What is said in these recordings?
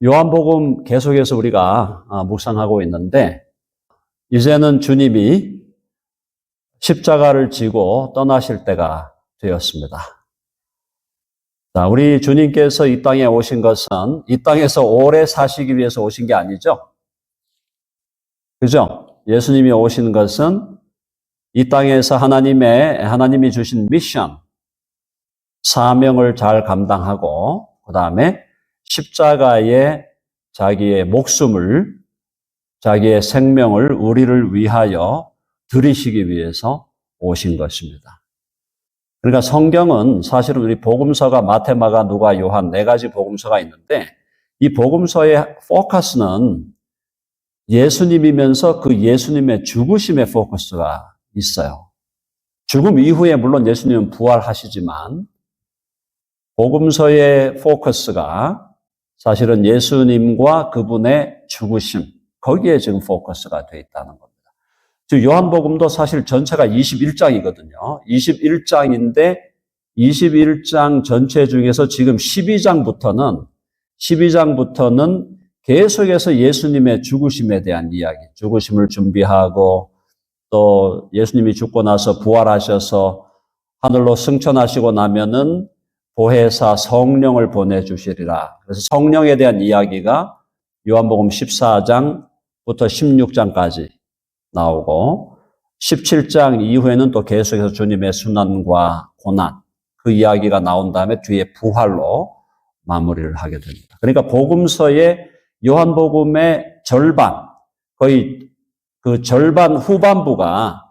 요한복음 계속해서 우리가 묵상하고 있는데, 이제는 주님이 십자가를 지고 떠나실 때가 되었습니다. 자, 우리 주님께서 이 땅에 오신 것은 이 땅에서 오래 사시기 위해서 오신 게 아니죠? 그죠? 예수님이 오신 것은 이 땅에서 하나님이 주신 미션, 사명을 잘 감당하고, 그 다음에 십자가에 자기의 목숨을, 자기의 생명을 우리를 위하여 드리시기 위해서 오신 것입니다. 그러니까 성경은 사실은 우리 복음서가 마태, 마가, 누가, 요한 네 가지 복음서가 있는데, 이 복음서의 포커스는 예수님이면서 그 예수님의 죽으심의 포커스가 있어요. 죽음 이후에 물론 예수님은 부활하시지만 복음서의 포커스가 사실은 예수님과 그분의 죽으심, 거기에 지금 포커스가 되어 있다는 겁니다. 즉 요한복음도 사실 전체가 21장이거든요. 21장인데 21장 전체 중에서 지금 12장부터는 계속해서 예수님의 죽으심에 대한 이야기, 죽으심을 준비하고 또 예수님이 죽고 나서 부활하셔서 하늘로 승천하시고 나면은 보혜사 성령을 보내주시리라. 그래서 성령에 대한 이야기가 요한복음 14장부터 16장까지 나오고 17장 이후에는 또 계속해서 주님의 순환과 고난, 그 이야기가 나온 다음에 뒤에 부활로 마무리를 하게 됩니다. 그러니까 복음서의 요한복음의 절반, 거의 그 절반 후반부가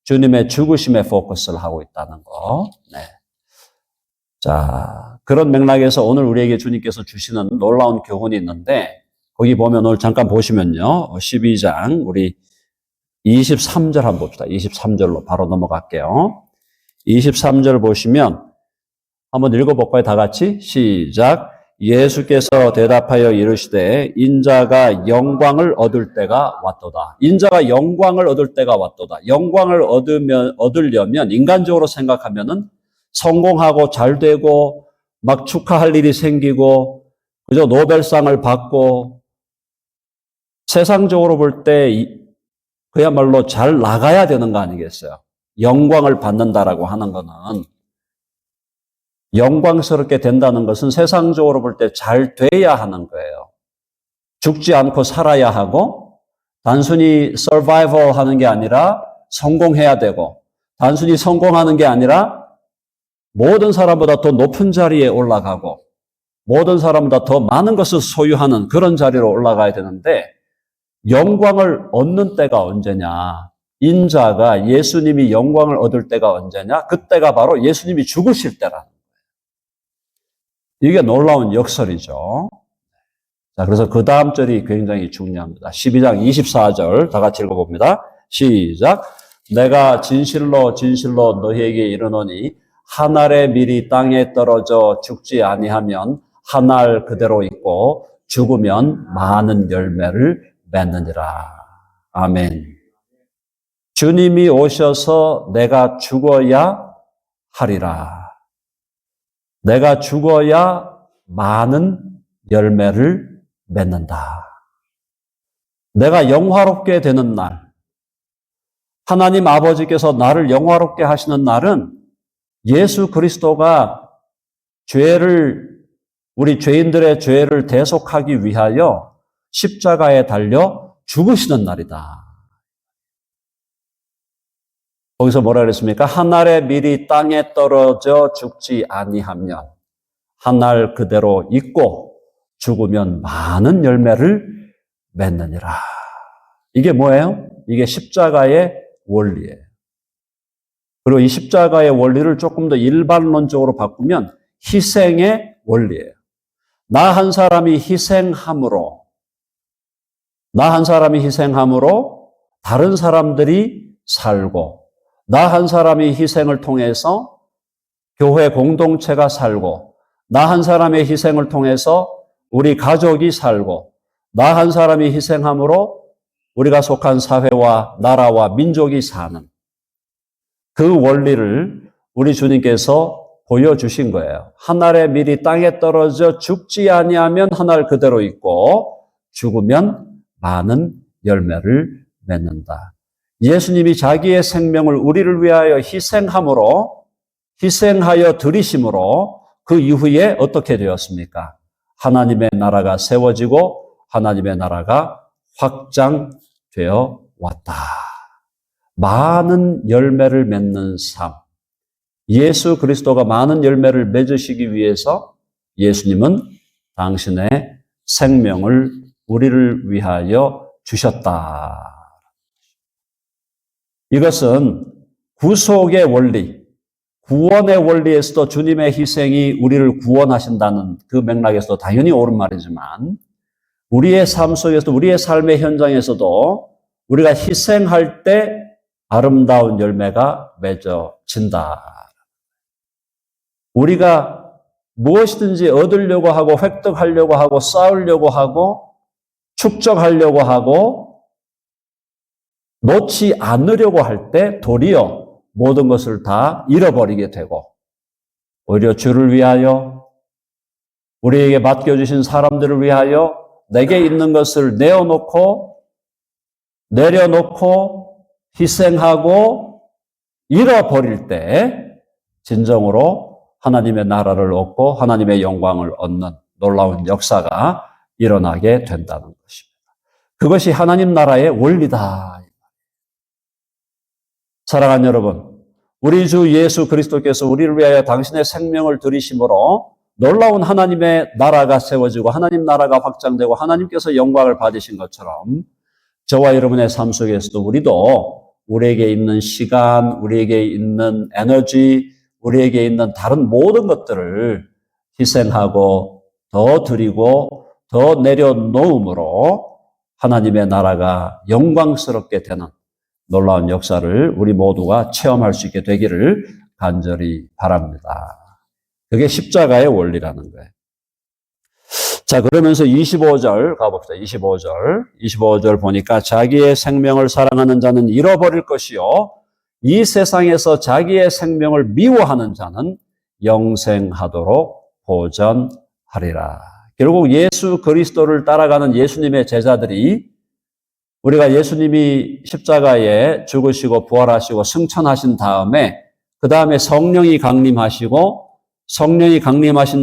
주님의 죽으심에 포커스를 하고 있다는 거. 네. 자, 그런 맥락에서 오늘 우리에게 주님께서 주시는 놀라운 교훈이 있는데, 거기 보면 오늘 잠깐 보시면요. 12장, 우리 23절 한번 봅시다. 23절로 바로 넘어갈게요. 23절 보시면, 한번 읽어볼까요? 다 같이? 시작. 예수께서 대답하여 이르시되 인자가 영광을 얻을 때가 왔도다. 인자가 영광을 얻을 때가 왔도다. 영광을 얻으려면 인간적으로 생각하면은 성공하고 잘 되고 막 축하할 일이 생기고 그저 노벨상을 받고 세상적으로 볼 때 그야말로 잘 나가야 되는 거 아니겠어요? 영광을 받는다라고 하는 거는 영광스럽게 된다는 것은 세상적으로 볼 때 잘 돼야 하는 거예요. 죽지 않고 살아야 하고 단순히 survival 하는 게 아니라 성공해야 되고 단순히 성공하는 게 아니라 모든 사람보다 더 높은 자리에 올라가고 모든 사람보다 더 많은 것을 소유하는 그런 자리로 올라가야 되는데 영광을 얻는 때가 언제냐? 인자가 예수님이 영광을 얻을 때가 언제냐? 그때가 바로 예수님이 죽으실 때라는 거예요. 이게 놀라운 역설이죠. 자, 그래서 그 다음 절이 굉장히 중요합니다. 12장 24절 다 같이 읽어봅니다. 시작. 내가 진실로 너희에게 이르노니 한 알의 밀이 땅에 떨어져 죽지 아니하면 한 알 그대로 있고 죽으면 많은 열매를 맺느니라. 아멘. 주님이 오셔서 내가 죽어야 하리라. 내가 죽어야 많은 열매를 맺는다. 내가 영화롭게 되는 날, 하나님 아버지께서 나를 영화롭게 하시는 날은 예수 그리스도가 우리 죄인들의 죄를 대속하기 위하여 십자가에 달려 죽으시는 날이다. 거기서 뭐라 그랬습니까? 한 알의 밀이 땅에 떨어져 죽지 아니하면 한 알 그대로 있고 죽으면 많은 열매를 맺느니라. 이게 뭐예요? 이게 십자가의 원리예요. 그리고 이 십자가의 원리를 조금 더 일반론적으로 바꾸면 희생의 원리예요. 나 한 사람이 희생함으로 다른 사람들이 살고 나 한 사람의 희생을 통해서 교회 공동체가 살고 나 한 사람의 희생을 통해서 우리 가족이 살고 나 한 사람이 희생함으로 우리가 속한 사회와 나라와 민족이 사는 그 원리를 우리 주님께서 보여주신 거예요. 한 알의 밀이 땅에 떨어져 죽지 아니하면 한 알 그대로 있고 죽으면 많은 열매를 맺는다. 예수님이 자기의 생명을 우리를 위하여 희생하여 들이심으로 그 이후에 어떻게 되었습니까? 하나님의 나라가 세워지고 하나님의 나라가 확장되어 왔다. 많은 열매를 맺는 삶. 예수 그리스도가 많은 열매를 맺으시기 위해서 예수님은 당신의 생명을 우리를 위하여 주셨다. 이것은 구속의 원리, 구원의 원리에서도 주님의 희생이 우리를 구원하신다는 그 맥락에서도 당연히 옳은 말이지만 우리의 삶 속에서도 우리의 삶의 현장에서도 우리가 희생할 때 아름다운 열매가 맺어진다. 우리가 무엇이든지 얻으려고 하고 획득하려고 하고 쌓으려고 하고 축적하려고 하고 놓지 않으려고 할 때 도리어 모든 것을 다 잃어버리게 되고 오히려 주를 위하여 우리에게 맡겨주신 사람들을 위하여 내게 있는 것을 내려놓고 희생하고 잃어버릴 때 진정으로 하나님의 나라를 얻고 하나님의 영광을 얻는 놀라운 역사가 일어나게 된다는 것입니다. 그것이 하나님 나라의 원리다. 사랑하는 여러분, 우리 주 예수 그리스도께서 우리를 위하여 당신의 생명을 들이심으로 놀라운 하나님의 나라가 세워지고 하나님 나라가 확장되고 하나님께서 영광을 받으신 것처럼 저와 여러분의 삶 속에서도 우리도 우리에게 있는 시간, 우리에게 있는 에너지, 우리에게 있는 다른 모든 것들을 희생하고 더 드리고 더 내려놓음으로 하나님의 나라가 영광스럽게 되는 놀라운 역사를 우리 모두가 체험할 수 있게 되기를 간절히 바랍니다. 그게 십자가의 원리라는 거예요. 자, 그러면서 25절 가봅시다. 25절 보니까 자기의 생명을 사랑하는 자는 잃어버릴 것이요. 이 세상에서 자기의 생명을 미워하는 자는 영생하도록 보전하리라. 결국 예수 그리스도를 따라가는 예수님의 제자들이 우리가 예수님이 십자가에 죽으시고 부활하시고 승천하신 다음에 그 다음에 성령이 강림하신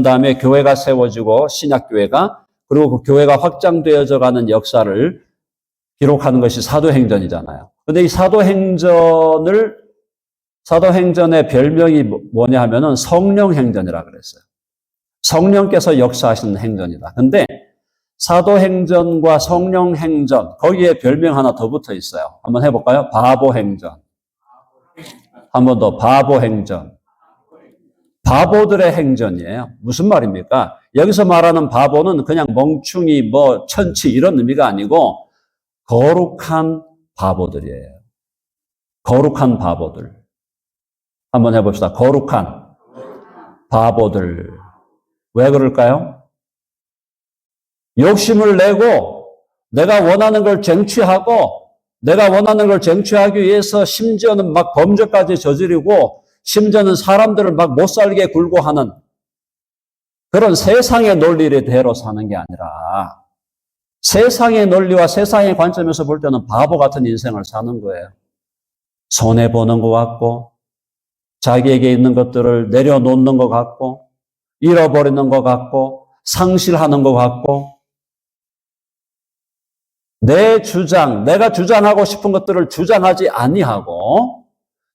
다음에 교회가 세워지고 신약교회가 그리고 그 교회가 확장되어져 가는 역사를 기록하는 것이 사도행전이잖아요. 그런데 이 사도행전의 별명이 뭐냐 하면은 성령행전이라 그랬어요. 성령께서 역사하시는 행전이다. 근데 사도행전과 성령행전, 거기에 별명 하나 더 붙어 있어요. 한번 해볼까요? 바보행전. 한 번 더, 바보행전. 바보들의 행전이에요. 무슨 말입니까? 여기서 말하는 바보는 그냥 멍충이, 천치 이런 의미가 아니고 거룩한 바보들이에요. 거룩한 바보들. 한번 해봅시다. 거룩한 바보들. 왜 그럴까요? 욕심을 내고 내가 원하는 걸 쟁취하고 내가 원하는 걸 쟁취하기 위해서 심지어는 막 범죄까지 저지르고 심지어는 사람들을 막 못 살게 굴고 하는 그런 세상의 논리대로 사는 게 아니라 세상의 논리와 세상의 관점에서 볼 때는 바보 같은 인생을 사는 거예요. 손해보는 것 같고 자기에게 있는 것들을 내려놓는 것 같고 잃어버리는 것 같고 상실하는 것 같고 내가 주장하고 싶은 것들을 주장하지 아니하고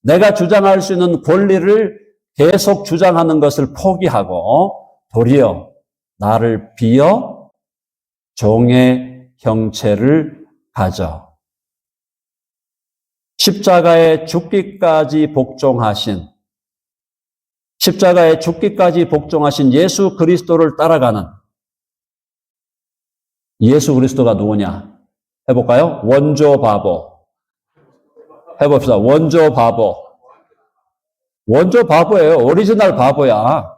내가 주장할 수 있는 권리를 계속 주장하는 것을 포기하고 도리어 나를 비어 종의 형체를 가져 십자가에 죽기까지 복종하신 예수 그리스도를 따라가는 예수 그리스도가 누구냐? 해볼까요? 원조 바보. 해봅시다. 원조 바보. 원조 바보예요. 오리지널 바보야.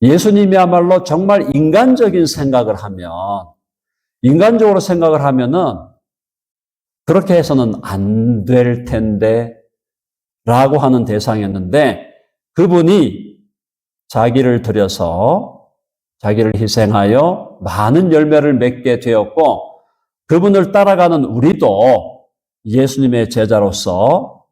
예수님이야말로 정말 인간적으로 생각을 하면은 그렇게 해서는 안 될 텐데 라고 하는 대상이었는데 그분이 자기를 들여서 자기를 희생하여 많은 열매를 맺게 되었고 그분을 따라가는 우리도 예수님의 제자로서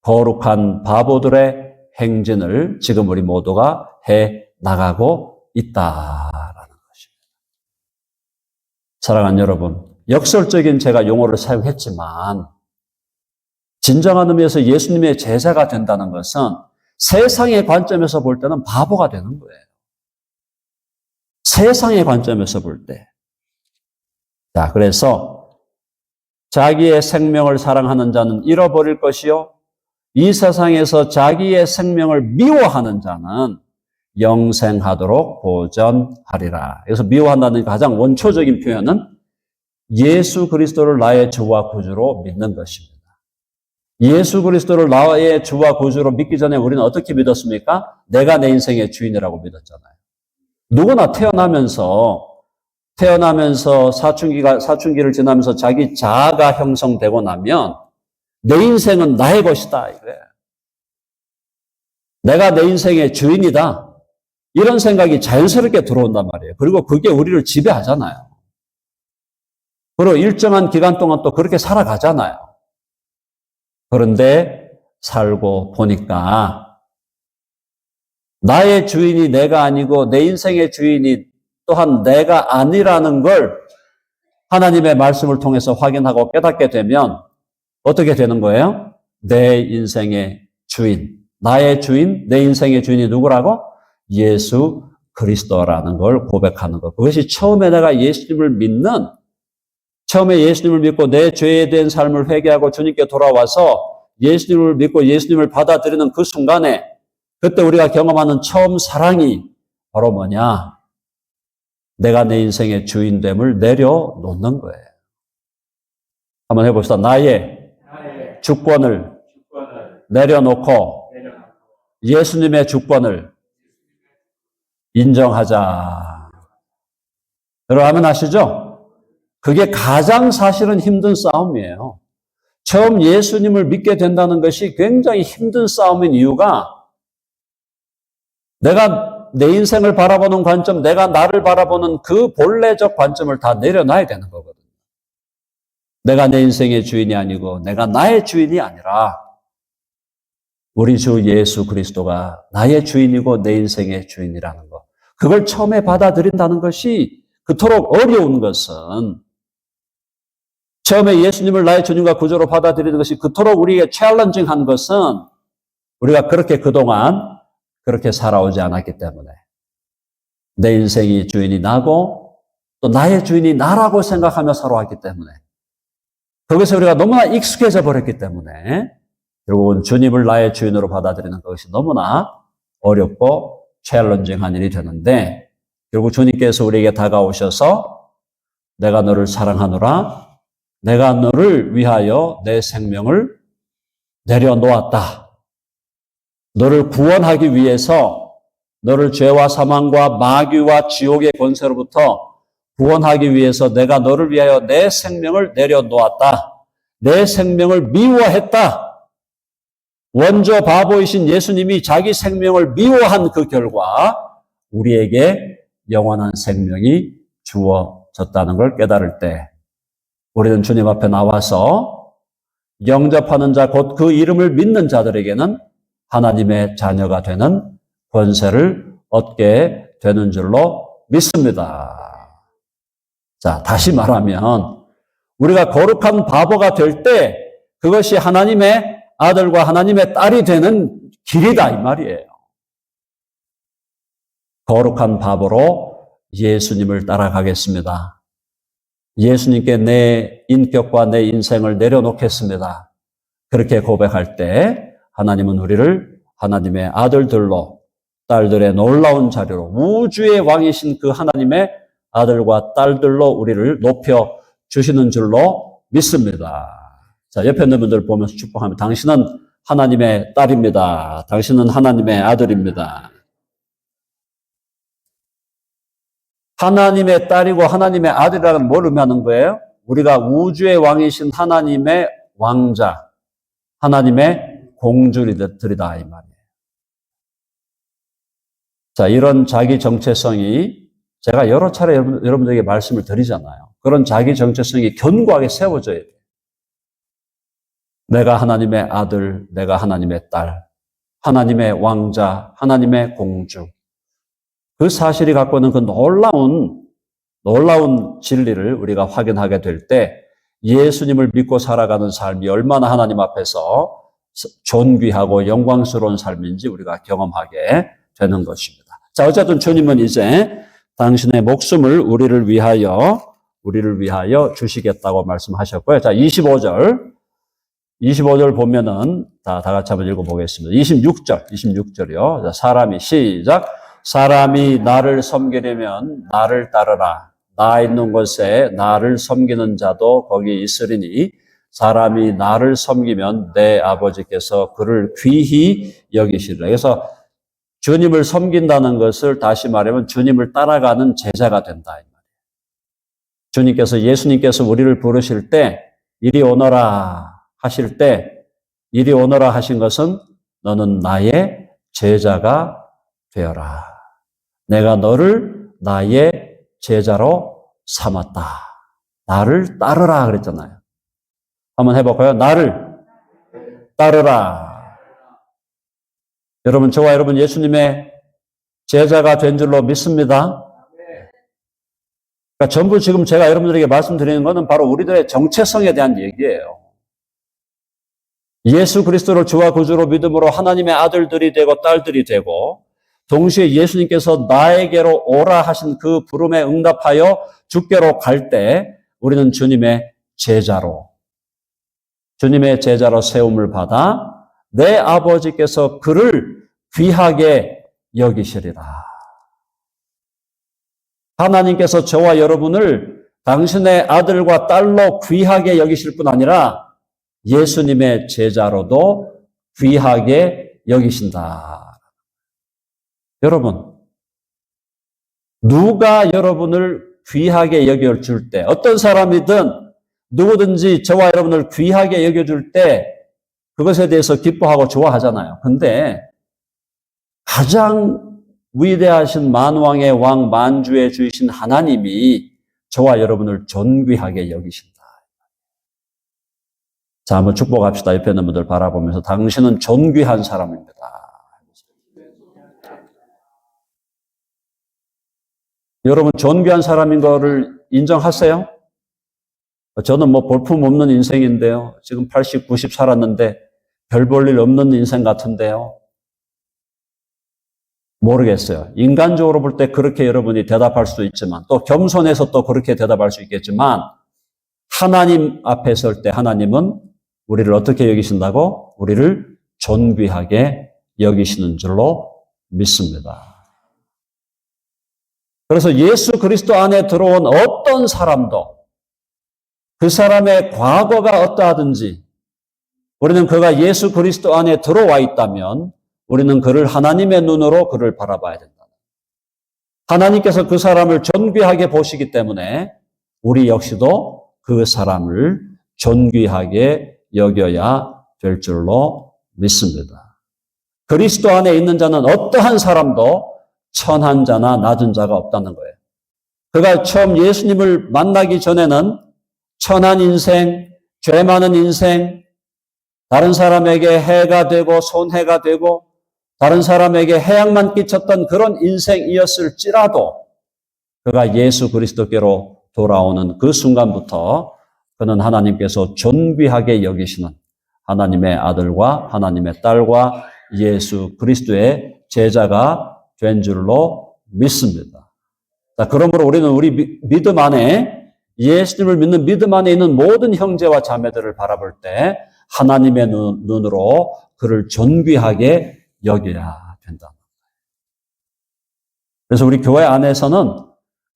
거룩한 바보들의 행진을 지금 우리 모두가 해 나가고 있다라는 것입니다. 사랑하는 여러분, 역설적인 제가 용어를 사용했지만 진정한 의미에서 예수님의 제자가 된다는 것은 세상의 관점에서 볼 때는 바보가 되는 거예요. 세상의 관점에서 볼 때. 자, 그래서 자기의 생명을 사랑하는 자는 잃어버릴 것이요. 이 세상에서 자기의 생명을 미워하는 자는 영생하도록 보전하리라. 그래서 미워한다는 가장 원초적인 표현은 예수 그리스도를 나의 주와 구주로 믿는 것입니다. 예수 그리스도를 나의 주와 구주로 믿기 전에 우리는 어떻게 믿었습니까? 내가 내 인생의 주인이라고 믿었잖아요. 누구나 태어나면서 사춘기를 지나면서 자기 자아가 형성되고 나면 내 인생은 나의 것이다 이거예요. 내가 내 인생의 주인이다. 이런 생각이 자연스럽게 들어온단 말이에요. 그리고 그게 우리를 지배하잖아요. 그리고 일정한 기간 동안 또 그렇게 살아가잖아요. 그런데 살고 보니까 나의 주인이 내가 아니고 내 인생의 주인이 또한 내가 아니라는 걸 하나님의 말씀을 통해서 확인하고 깨닫게 되면 어떻게 되는 거예요? 내 인생의 주인, 나의 주인, 내 인생의 주인이 누구라고? 예수 그리스도라는 걸 고백하는 것. 그것이 처음에 내가 처음에 예수님을 믿고 내 죄에 대한 삶을 회개하고 주님께 돌아와서 예수님을 믿고 예수님을 받아들이는 그 순간에 그때 우리가 경험하는 처음 사랑이 바로 뭐냐? 내가 내 인생의 주인됨을 내려놓는 거예요. 한번 해봅시다. 나의 주권을 내려놓고 예수님의 주권을 인정하자. 여러분 아시죠? 그게 가장 사실은 힘든 싸움이에요. 처음 예수님을 믿게 된다는 것이 굉장히 힘든 싸움인 이유가 내가 내 인생을 바라보는 관점, 내가 나를 바라보는 그 본래적 관점을 다 내려놔야 되는 거거든요. 내가 내 인생의 주인이 아니고 내가 나의 주인이 아니라 우리 주 예수 그리스도가 나의 주인이고 내 인생의 주인이라는 것. 그걸 처음에 받아들인다는 것이 그토록 어려운 것은 처음에 예수님을 나의 주님과 구주로 받아들이는 것이 그토록 우리에게 챌린징한 것은 우리가 그렇게 그동안 그렇게 살아오지 않았기 때문에 내 인생이 주인이 나고 또 나의 주인이 나라고 생각하며 살아왔기 때문에 그것에 우리가 너무나 익숙해져 버렸기 때문에 결국은 주님을 나의 주인으로 받아들이는 것이 너무나 어렵고 챌린징한 일이 되는데 결국 주님께서 우리에게 다가오셔서 내가 너를 사랑하노라 내가 너를 위하여 내 생명을 내려놓았다. 너를 구원하기 위해서 너를 죄와 사망과 마귀와 지옥의 권세로부터 구원하기 위해서 내가 너를 위하여 내 생명을 내려놓았다. 내 생명을 미워했다. 원조 바보이신 예수님이 자기 생명을 미워한 그 결과 우리에게 영원한 생명이 주어졌다는 걸 깨달을 때 우리는 주님 앞에 나와서 영접하는 자, 곧 그 이름을 믿는 자들에게는 하나님의 자녀가 되는 권세를 얻게 되는 줄로 믿습니다. 자, 다시 말하면 우리가 거룩한 바보가 될 때 그것이 하나님의 아들과 하나님의 딸이 되는 길이다 이 말이에요. 거룩한 바보로 예수님을 따라가겠습니다. 예수님께 내 인격과 내 인생을 내려놓겠습니다. 그렇게 고백할 때 하나님은 우리를 하나님의 아들들로 딸들의 놀라운 자리로 우주의 왕이신 그 하나님의 아들과 딸들로 우리를 높여 주시는 줄로 믿습니다. 자, 옆에 있는 분들 보면서 축복하면 당신은 하나님의 딸입니다. 당신은 하나님의 아들입니다. 하나님의 딸이고 하나님의 아들이라는 뭘 의미하는 거예요? 우리가 우주의 왕이신 하나님의 왕자, 하나님의 공주들이다 이 말이에요. 자, 이런 자기 정체성이 제가 여러 차례 여러분들에게 말씀을 드리잖아요. 그런 자기 정체성이 견고하게 세워져야 돼요. 내가 하나님의 아들, 내가 하나님의 딸, 하나님의 왕자, 하나님의 공주. 그 사실이 갖고 있는 그 놀라운 진리를 우리가 확인하게 될 때 예수님을 믿고 살아가는 삶이 얼마나 하나님 앞에서 존귀하고 영광스러운 삶인지 우리가 경험하게 되는 것입니다. 자, 어쨌든 주님은 이제 당신의 목숨을 우리를 위하여 주시겠다고 말씀하셨고요. 자, 25절 보면은 다 같이 한번 읽어보겠습니다. 26절이요. 자, 사람이 나를 섬기려면 나를 따르라. 나 있는 곳에 나를 섬기는 자도 거기 있으리니 사람이 나를 섬기면 내 아버지께서 그를 귀히 여기시리라. 그래서 주님을 섬긴다는 것을 다시 말하면 주님을 따라가는 제자가 된다. 예수님께서 우리를 부르실 때 이리 오너라 하실 때 이리 오너라 하신 것은 너는 나의 제자가 되어라. 내가 너를 나의 제자로 삼았다. 나를 따르라 그랬잖아요. 한번 해볼까요? 나를 따르라. 여러분, 저와 여러분 예수님의 제자가 된 줄로 믿습니다. 그러니까 전부 지금 제가 여러분들에게 말씀드리는 것은 바로 우리들의 정체성에 대한 얘기예요. 예수 그리스도를 주와 구주로 믿음으로 하나님의 아들들이 되고 딸들이 되고 동시에 예수님께서 나에게로 오라 하신 그 부름에 응답하여 주께로 갈 때 우리는 주님의 제자로 세움을 받아 내 아버지께서 그를 귀하게 여기시리라. 하나님께서 저와 여러분을 당신의 아들과 딸로 귀하게 여기실 뿐 아니라 예수님의 제자로도 귀하게 여기신다. 여러분, 누가 여러분을 귀하게 여겨줄 때, 어떤 사람이든 누구든지 저와 여러분을 귀하게 여겨줄 때 그것에 대해서 기뻐하고 좋아하잖아요. 근데 가장 위대하신 만왕의 왕 만주의 주이신 하나님이 저와 여러분을 존귀하게 여기신다. 자, 한번 축복합시다. 옆에 있는 분들 바라보면서 당신은 존귀한 사람입니다. 여러분 존귀한 사람인 거를 인정하세요? 저는 볼품없는 인생인데요. 지금 80, 90 살았는데 별 볼 일 없는 인생 같은데요. 모르겠어요. 인간적으로 볼 때 그렇게 여러분이 대답할 수도 있지만 또 겸손해서 또 그렇게 대답할 수 있겠지만 하나님 앞에 설 때 하나님은 우리를 어떻게 여기신다고? 우리를 존귀하게 여기시는 줄로 믿습니다. 그래서 예수 그리스도 안에 들어온 어떤 사람도 그 사람의 과거가 어떠하든지 우리는 그가 예수 그리스도 안에 들어와 있다면 우리는 그를 하나님의 눈으로 그를 바라봐야 된다. 하나님께서 그 사람을 존귀하게 보시기 때문에 우리 역시도 그 사람을 존귀하게 여겨야 될 줄로 믿습니다. 그리스도 안에 있는 자는 어떠한 사람도 천한 자나 낮은 자가 없다는 거예요. 그가 처음 예수님을 만나기 전에는 천한 인생, 죄 많은 인생, 다른 사람에게 해가 되고 손해가 되고 다른 사람에게 해악만 끼쳤던 그런 인생이었을지라도 그가 예수 그리스도께로 돌아오는 그 순간부터 그는 하나님께서 존귀하게 여기시는 하나님의 아들과 하나님의 딸과 예수 그리스도의 제자가 된 줄로 믿습니다. 자, 그러므로 우리는 우리 믿음 안에 예수님을 믿는 믿음 안에 있는 모든 형제와 자매들을 바라볼 때 하나님의 눈으로 그를 존귀하게 여겨야 된다. 그래서 우리 교회 안에서는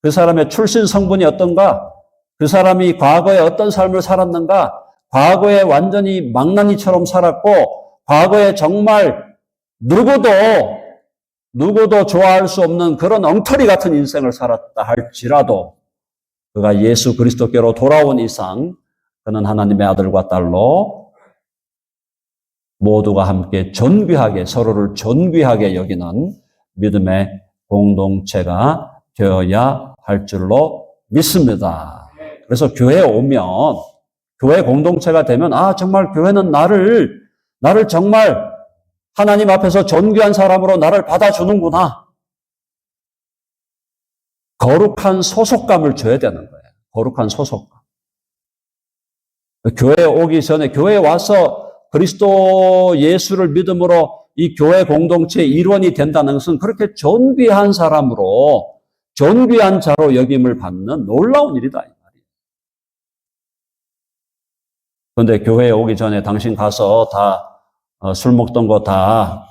그 사람의 출신 성분이 어떤가? 그 사람이 과거에 어떤 삶을 살았는가? 과거에 완전히 망나니처럼 살았고 과거에 정말 누구도 좋아할 수 없는 그런 엉터리 같은 인생을 살았다 할지라도 그가 예수 그리스도께로 돌아온 이상 그는 하나님의 아들과 딸로 모두가 함께 존귀하게 서로를 존귀하게 여기는 믿음의 공동체가 되어야 할 줄로 믿습니다. 그래서 교회에 오면, 교회 공동체가 되면, 정말 교회는 나를 정말 하나님 앞에서 존귀한 사람으로 나를 받아주는구나. 거룩한 소속감을 줘야 되는 거예요. 거룩한 소속감. 교회에 오기 전에, 교회에 와서 그리스도 예수를 믿음으로 이 교회 공동체의 일원이 된다는 것은 그렇게 존귀한 사람으로, 존귀한 자로 여김을 받는 놀라운 일이다. 그런데 교회에 오기 전에 당신 가서 다 술 먹던 거 다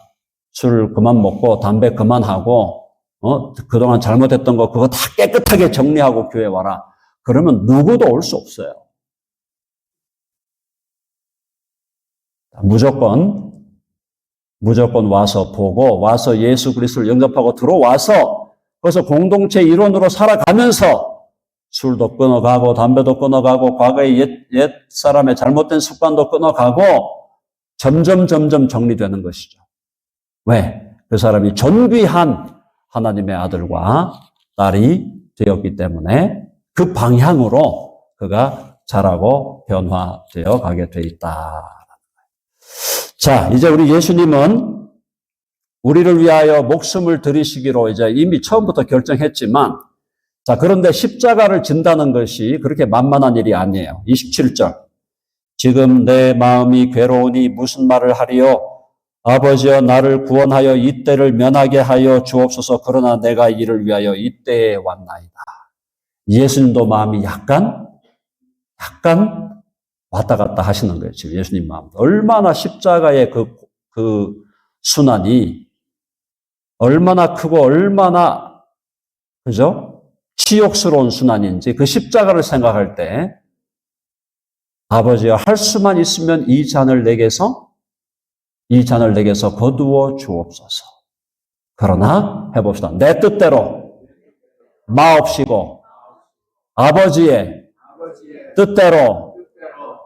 술 그만 먹고 담배 그만하고 그동안 잘못했던 거 그거 다 깨끗하게 정리하고 교회 와라. 그러면 누구도 올 수 없어요. 무조건 와서 보고 와서 예수 그리스도를 영접하고 들어와서 그래서 공동체 일원으로 살아가면서 술도 끊어가고 담배도 끊어가고 과거의 옛 사람의 잘못된 습관도 끊어가고 점점 정리되는 것이죠. 왜? 그 사람이 존귀한 하나님의 아들과 딸이 되었기 때문에 그 방향으로 그가 자라고 변화되어 가게 돼 있다. 자, 이제 우리 예수님은 우리를 위하여 목숨을 들이시기로 이제 이미 처음부터 결정했지만, 자, 그런데 십자가를 진다는 것이 그렇게 만만한 일이 아니에요. 27절. 지금 내 마음이 괴로우니 무슨 말을 하리요? 아버지여 나를 구원하여 이때를 면하게 하여 주옵소서. 그러나 내가 이를 위하여 이때에 왔나이다. 예수님도 마음이 약간 왔다 갔다 하시는 거예요. 지금 예수님 마음. 얼마나 십자가의 그 순환이 얼마나 크고 얼마나, 그죠? 치욕스러운 순환인지 그 십자가를 생각할 때 아버지여 할 수만 있으면 이 잔을 내게서 거두어 주옵소서. 그러나 해봅시다. 내 뜻대로 마옵시고 아버지의 뜻대로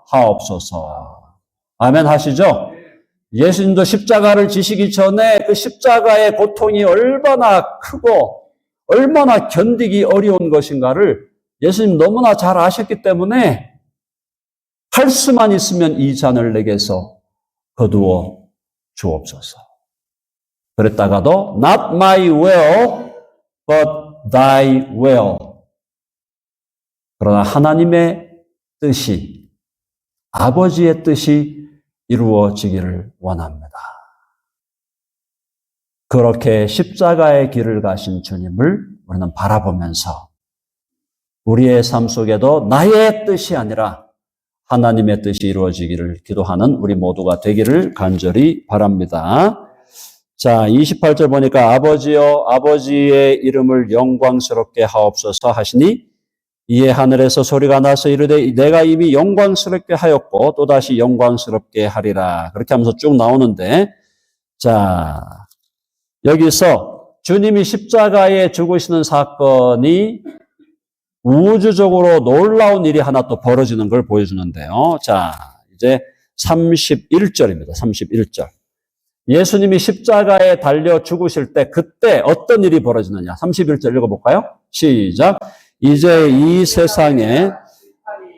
하옵소서. 아멘 하시죠? 예수님도 십자가를 지시기 전에 그 십자가의 고통이 얼마나 크고 얼마나 견디기 어려운 것인가를 예수님 너무나 잘 아셨기 때문에 할 수만 있으면 이 잔을 내게서 거두어 주옵소서. 그랬다가도 not my will, but thy will. 그러나 하나님의 뜻이, 아버지의 뜻이 이루어지기를 원합니다. 그렇게 십자가의 길을 가신 주님을 우리는 바라보면서 우리의 삶 속에도 나의 뜻이 아니라 하나님의 뜻이 이루어지기를 기도하는 우리 모두가 되기를 간절히 바랍니다. 자, 28절 보니까 아버지여 아버지의 이름을 영광스럽게 하옵소서 하시니 이에 하늘에서 소리가 나서 이르되 내가 이미 영광스럽게 하였고 또다시 영광스럽게 하리라. 그렇게 하면서 쭉 나오는데, 자, 여기서 주님이 십자가에 죽으시는 사건이 우주적으로 놀라운 일이 하나 또 벌어지는 걸 보여주는데요. 자, 이제 31절입니다. 31절. 예수님이 십자가에 달려 죽으실 때 그때 어떤 일이 벌어지느냐. 31절 읽어볼까요? 시작. 이제 이 세상에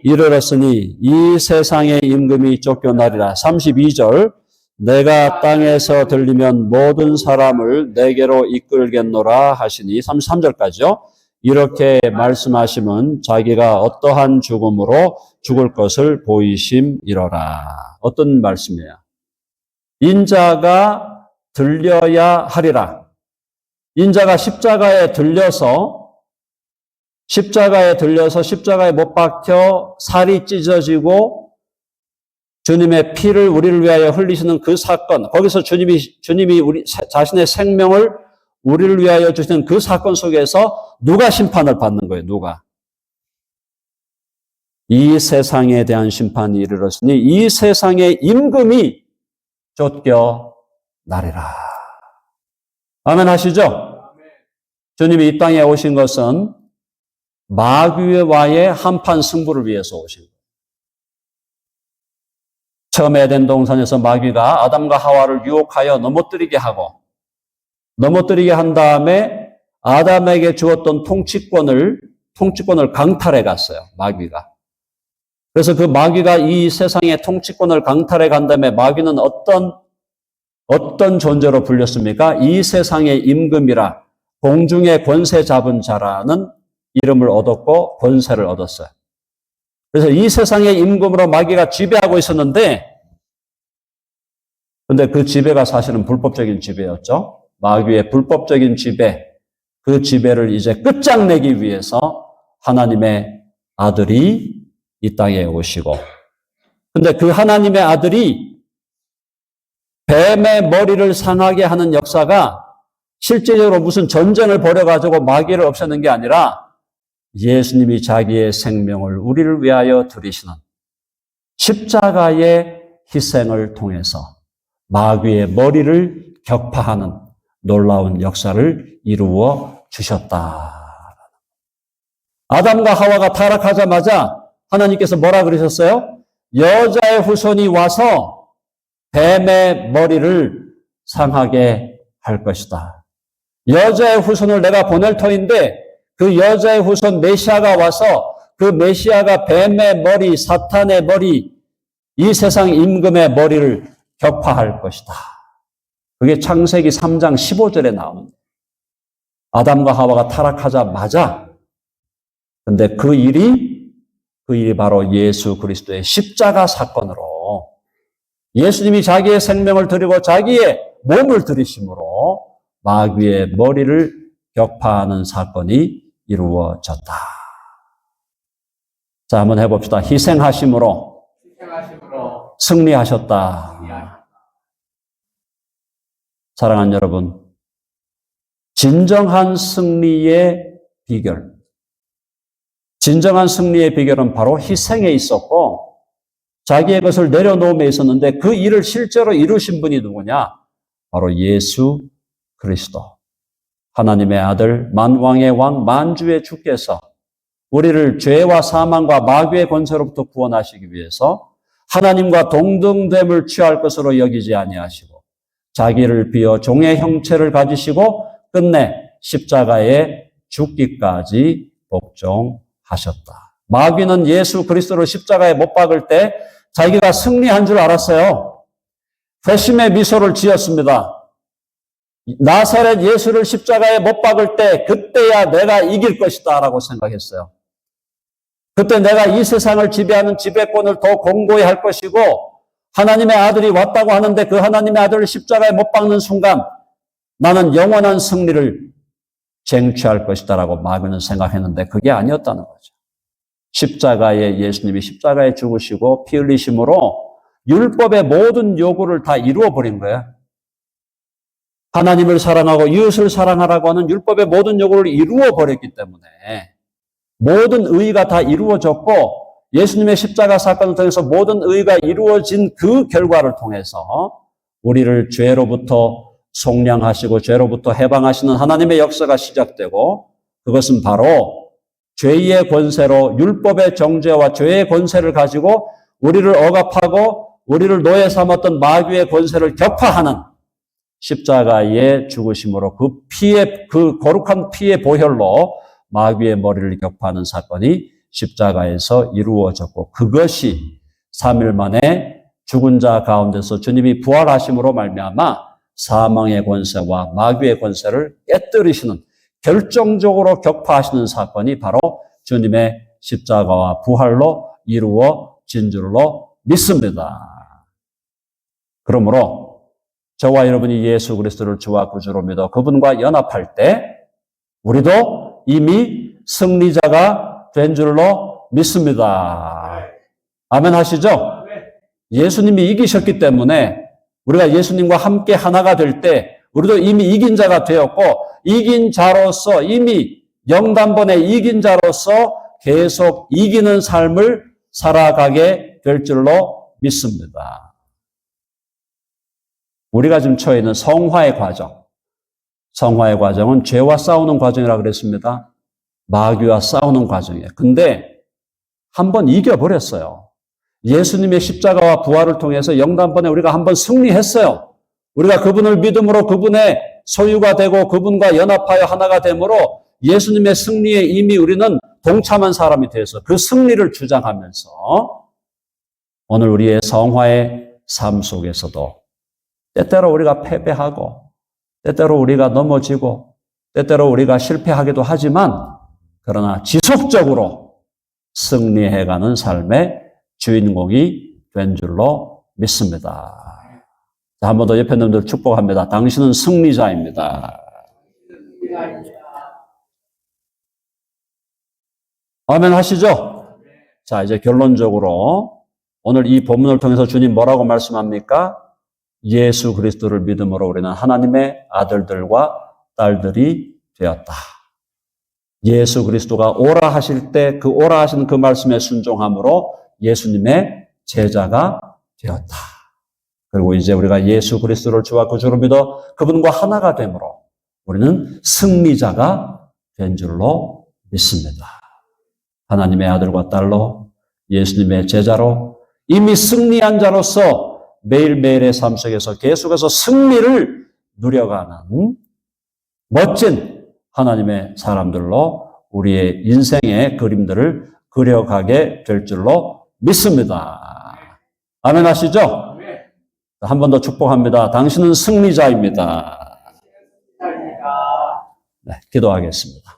이르렀으니 이 세상의 임금이 쫓겨나리라. 32절. 내가 땅에서 들리면 모든 사람을 내게로 이끌겠노라 하시니. 33절까지요. 이렇게 말씀하시면 자기가 어떠한 죽음으로 죽을 것을 보이심이로라. 어떤 말씀이에요? 인자가 들려야 하리라. 인자가 십자가에 들려서 십자가에 못 박혀 살이 찢어지고 주님의 피를 우리를 위하여 흘리시는 그 사건, 거기서 주님이 우리 자신의 생명을 우리를 위하여 주시는 그 사건 속에서 누가 심판을 받는 거예요? 누가? 이 세상에 대한 심판이 이르렀으니 이 세상의 임금이 쫓겨나리라. 아멘 하시죠? 주님이 이 땅에 오신 것은 마귀와의 한판 승부를 위해서 오신 거예요. 처음 에덴 동산에서 마귀가 아담과 하와를 유혹하여 넘어뜨리게 한 다음에 아담에게 주었던 통치권을 강탈해 갔어요. 마귀가. 그래서 그 마귀가 이 세상의 통치권을 강탈해 간 다음에 마귀는 어떤 존재로 불렸습니까? 이 세상의 임금이라, 공중의 권세 잡은 자라는 이름을 얻었고 권세를 얻었어요. 그래서 이 세상의 임금으로 마귀가 지배하고 있었는데, 근데 그 지배가 사실은 불법적인 지배였죠. 마귀의 불법적인 지배, 그 지배를 이제 끝장내기 위해서 하나님의 아들이 이 땅에 오시고, 근데 그 하나님의 아들이 뱀의 머리를 상하게 하는 역사가 실제적으로 무슨 전쟁을 벌여가지고 마귀를 없애는 게 아니라 예수님이 자기의 생명을 우리를 위하여 드리시는 십자가의 희생을 통해서 마귀의 머리를 격파하는 놀라운 역사를 이루어 주셨다. 아담과 하와가 타락하자마자 하나님께서 뭐라 그러셨어요? 여자의 후손이 와서 뱀의 머리를 상하게 할 것이다. 여자의 후손을 내가 보낼 터인데 그 여자의 후손 메시아가 와서 그 메시아가 뱀의 머리, 사탄의 머리, 이 세상 임금의 머리를 격파할 것이다. 그게 창세기 3장 15절에 나오는 아담과 하와가 타락하자마자, 근데 그 일이 바로 예수 그리스도의 십자가 사건으로 예수님이 자기의 생명을 드리고 자기의 몸을 드리심으로 마귀의 머리를 격파하는 사건이 이루어졌다. 자, 한번 해봅시다. 희생하심으로 승리하셨다. 사랑하는 여러분, 진정한 승리의 비결, 진정한 승리의 비결은 바로 희생에 있었고 자기의 것을 내려놓음에 있었는데 그 일을 실제로 이루신 분이 누구냐? 바로 예수 그리스도. 하나님의 아들, 만왕의 왕, 만주의 주께서 우리를 죄와 사망과 마귀의 권세로부터 구원하시기 위해서 하나님과 동등됨을 취할 것으로 여기지 아니하시고 자기를 비어 종의 형체를 가지시고 끝내 십자가에 죽기까지 복종하셨다. 마귀는 예수 그리스도를 십자가에 못 박을 때 자기가 승리한 줄 알았어요. 회심의 미소를 지었습니다. 나사렛 예수를 십자가에 못 박을 때 그때야 내가 이길 것이다 라고 생각했어요. 그때 내가 이 세상을 지배하는 지배권을 더 공고히 할 것이고 하나님의 아들이 왔다고 하는데 그 하나님의 아들을 십자가에 못 박는 순간 나는 영원한 승리를 쟁취할 것이다 라고 마귀는 생각했는데 그게 아니었다는 거죠. 십자가에 예수님이 십자가에 죽으시고 피 흘리심으로 율법의 모든 요구를 다 이루어버린 거예요. 하나님을 사랑하고 이웃을 사랑하라고 하는 율법의 모든 요구를 이루어버렸기 때문에 모든 의의가 다 이루어졌고 예수님의 십자가 사건을 통해서 모든 의의가 이루어진 그 결과를 통해서 우리를 죄로부터 속량하시고 죄로부터 해방하시는 하나님의 역사가 시작되고 그것은 바로 죄의 권세로 율법의 정죄와 죄의 권세를 가지고 우리를 억압하고 우리를 노예 삼았던 마귀의 권세를 격파하는 십자가의 죽으심으로 그 거룩한 피의 보혈로 마귀의 머리를 격파하는 사건이 십자가에서 이루어졌고 그것이 3일 만에 죽은 자 가운데서 주님이 부활하심으로 말미암아 사망의 권세와 마귀의 권세를 깨뜨리시는 결정적으로 격파하시는 사건이 바로 주님의 십자가와 부활로 이루어진 줄로 믿습니다. 그러므로 저와 여러분이 예수 그리스도를 주와 구주로 믿어 그분과 연합할 때 우리도 이미 승리자가 된 줄로 믿습니다. 아멘 하시죠? 예수님이 이기셨기 때문에 우리가 예수님과 함께 하나가 될 때 우리도 이미 이긴 자가 되었고 이긴 자로서 이미 영단번에 이긴 자로서 계속 이기는 삶을 살아가게 될 줄로 믿습니다. 우리가 지금 처해 있는 성화의 과정. 성화의 과정은 죄와 싸우는 과정이라고 그랬습니다. 마귀와 싸우는 과정이에요. 근데 한번 이겨버렸어요. 예수님의 십자가와 부활을 통해서 영단번에 우리가 한번 승리했어요. 우리가 그분을 믿음으로 그분의 소유가 되고 그분과 연합하여 하나가 되므로 예수님의 승리에 이미 우리는 동참한 사람이 돼서 그 승리를 주장하면서 오늘 우리의 성화의 삶 속에서도 때때로 우리가 패배하고 때때로 우리가 넘어지고 때때로 우리가 실패하기도 하지만 그러나 지속적으로 승리해가는 삶의 주인공이 된 줄로 믿습니다. 자, 한 번 더 옆에 놈들 축복합니다. 당신은 승리자입니다. 아멘 하시죠? 자, 이제 결론적으로 오늘 이 본문을 통해서 주님 뭐라고 말씀합니까? 예수 그리스도를 믿음으로 우리는 하나님의 아들들과 딸들이 되었다. 예수 그리스도가 오라 하실 때 그 오라 하신 그 말씀에 순종함으로 예수님의 제자가 되었다. 그리고 이제 우리가 예수 그리스도를 주와 구주로 믿어 그분과 하나가 되므로 우리는 승리자가 된 줄로 믿습니다. 하나님의 아들과 딸로 예수님의 제자로 이미 승리한 자로서 매일매일의 삶 속에서 계속해서 승리를 누려가는 멋진 하나님의 사람들로 우리의 인생의 그림들을 그려가게 될 줄로 믿습니다. 아멘 하시죠? 한 번 더 축복합니다. 당신은 승리자입니다. 네, 기도하겠습니다.